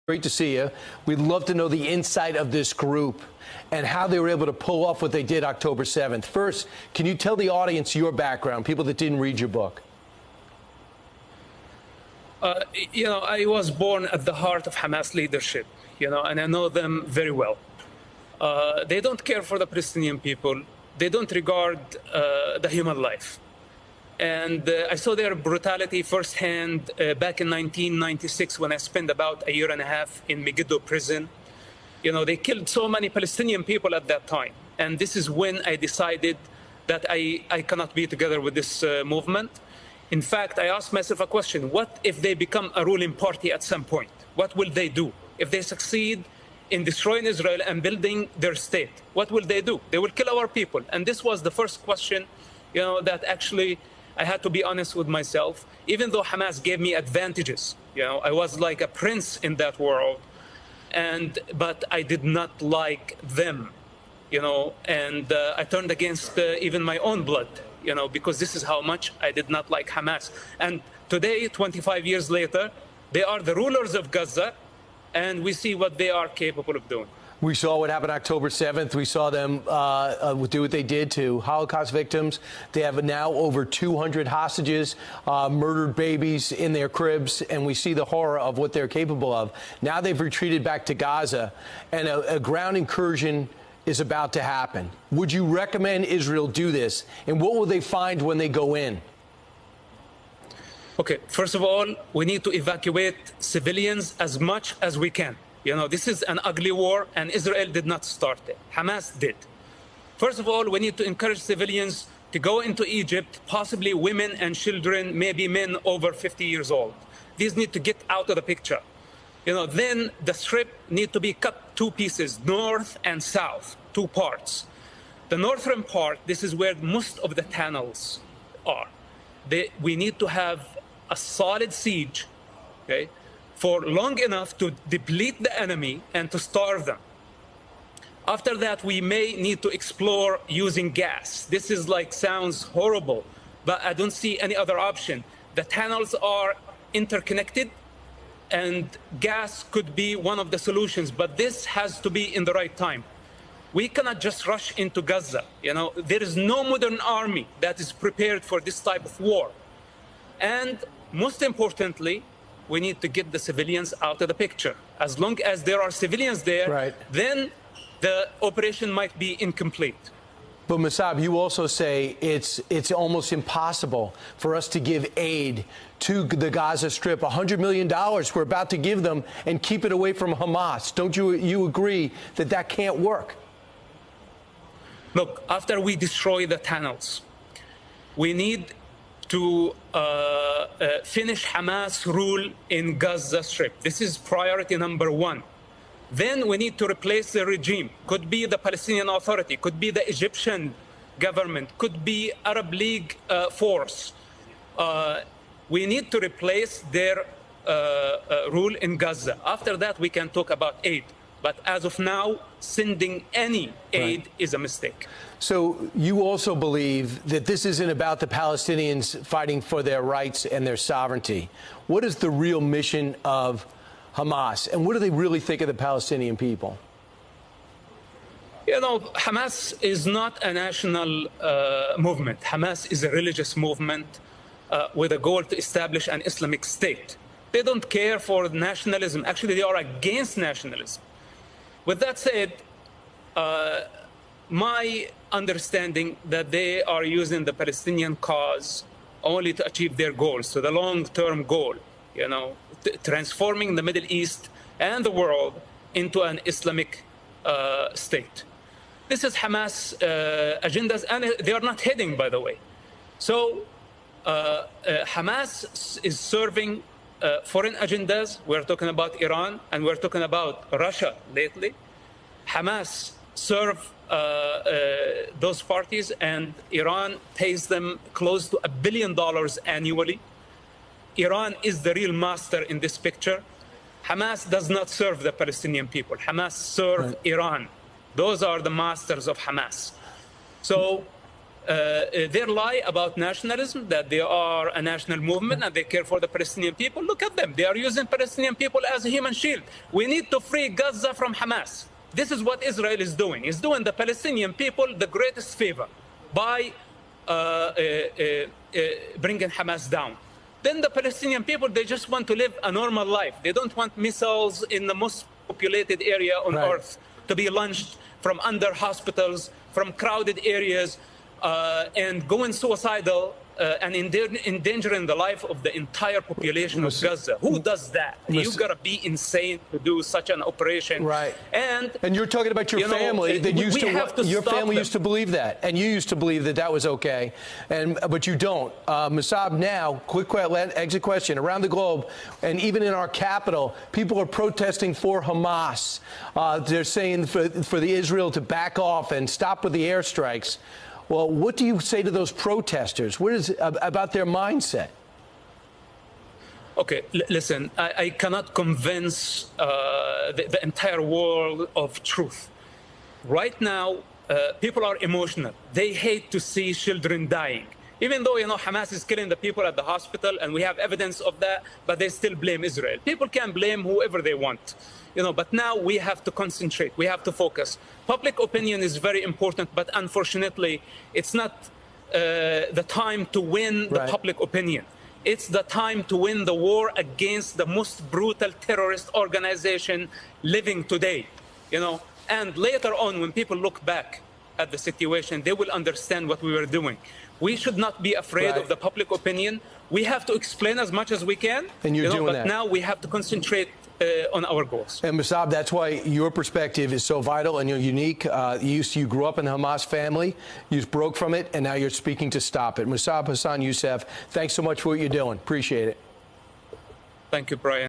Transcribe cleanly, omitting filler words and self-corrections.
Great to see you. We'd love to know the inside of this group and how they were able to pull off what they did October 7th. First, can you tell the audience your background, people that didn't read your book? I was born at the heart of Hamas leadership, and I know them very well. They don't care for the Palestinian people. They don't regard the human life. And I saw their brutality firsthand back in 1996 when I spent about a year and a half in Megiddo prison. They killed so many Palestinian people at that time. And this is when I decided that I cannot be together with this movement. In fact, I asked myself a question: what if they become a ruling party at some point? What will they do? If they succeed in destroying Israel and building their state, what will they do? They will kill our people. And this was the first question, that actually I had to be honest with myself. Even though Hamas gave me advantages, I was like a prince in that world, but I did not like them, and I turned against even my own blood, because this is how much I did not like Hamas. And today, 25 years later, they are the rulers of Gaza, and we see what they are capable of doing. We saw what happened October 7th. We saw them do what they did to Holocaust victims. They have now over 200 hostages, murdered babies in their cribs, and we see the horror of what they're capable of. Now they've retreated back to Gaza, and a ground incursion is about to happen. Would you recommend Israel do this, and what will they find when they go in? Okay, first of all, we need to evacuate civilians as much as we can. This is an ugly war, and Israel did not start it. Hamas did. First of all, we need to encourage civilians to go into Egypt, possibly women and children, maybe men over 50 years old. These need to get out of the picture. Then the strip need to be cut two pieces, north and south, two parts. The northern part, this is where most of the tunnels are. We need to have a solid siege, okay, for long enough to deplete the enemy and to starve them. After that, we may need to explore using gas. This is sounds horrible, but I don't see any other option. The tunnels are interconnected, and gas could be one of the solutions, but this has to be in the right time. We cannot just rush into Gaza. There is no modern army that is prepared for this type of war. And most importantly, we need to get the civilians out of the picture. As long as there are civilians there, right, then the operation might be incomplete. But Mossab, you also say it's almost impossible for us to give aid to the Gaza Strip. $100 million we're about to give them and keep it away from Hamas. Don't you agree that that can't work? Look, after we destroy the tunnels, we need to finish Hamas rule in Gaza Strip. This is priority number one. Then we need to replace the regime. Could be the Palestinian Authority, could be the Egyptian government, could be Arab League force. We need to replace their rule in Gaza. After that, we can talk about aid. But as of now, sending any aid is a mistake. So you also believe that this isn't about the Palestinians fighting for their rights and their sovereignty. What is the real mission of Hamas, and what do they really think of the Palestinian people? Hamas is not a national movement. Hamas is a religious movement with a goal to establish an Islamic state. They don't care for nationalism. Actually, they are against nationalism. With that said, my understanding that they are using the Palestinian cause only to achieve their goals, so the long-term goal, transforming the Middle East and the world into an Islamic state. This is Hamas agendas, and they are not hidden, by the way. So Hamas is serving foreign agendas. We're talking about Iran, and we're talking about Russia lately. Hamas serve those parties, and Iran pays them close to $1 billion annually. Iran is the real master in this picture. Hamas does not serve the Palestinian people. Hamas serve Iran. Those are the masters of Hamas. So their lie about nationalism, that they are a national movement and they care for the Palestinian people. Look at them. They are using Palestinian people as a human shield. We need to free Gaza from Hamas. This is what Israel is doing. It's doing the Palestinian people the greatest favor by bringing Hamas down. Then the Palestinian people, they just want to live a normal life. They don't want missiles in the most populated area on earth to be launched from under hospitals, from crowded areas, and going suicidal and endangering the life of the entire population of Gaza. Who does that? You got to be insane to do such an operation. Right. And you're talking about your family that used your family used to believe that, and you used to believe that that was okay, but you don't. Musab, now, quick exit question. Around the globe, and even in our capital, people are protesting for Hamas. They're saying for the Israel to back off and stop with the airstrikes. Well, what do you say to those protesters? What is about their mindset? Okay, listen, I cannot convince the entire world of truth. Right now, people are emotional. They hate to see children dying. Even though, Hamas is killing the people at the hospital, and we have evidence of that, but they still blame Israel. People can blame whoever they want. But now we have to concentrate. We have to focus. Public opinion is very important, but unfortunately, it's not the time to win the public opinion. It's the time to win the war against the most brutal terrorist organization living today. And later on, when people look back at the situation, they will understand what we were doing. We should not be afraid of the public opinion. We have to explain as much as we can. And you're doing that. But now we have to concentrate on our goals. And Musab, that's why your perspective is so vital and you're unique. You grew up in the Hamas family, you broke from it, and now you're speaking to stop it. Musab Hassan Youssef, thanks so much for what you're doing. Appreciate it. Thank you, Brian.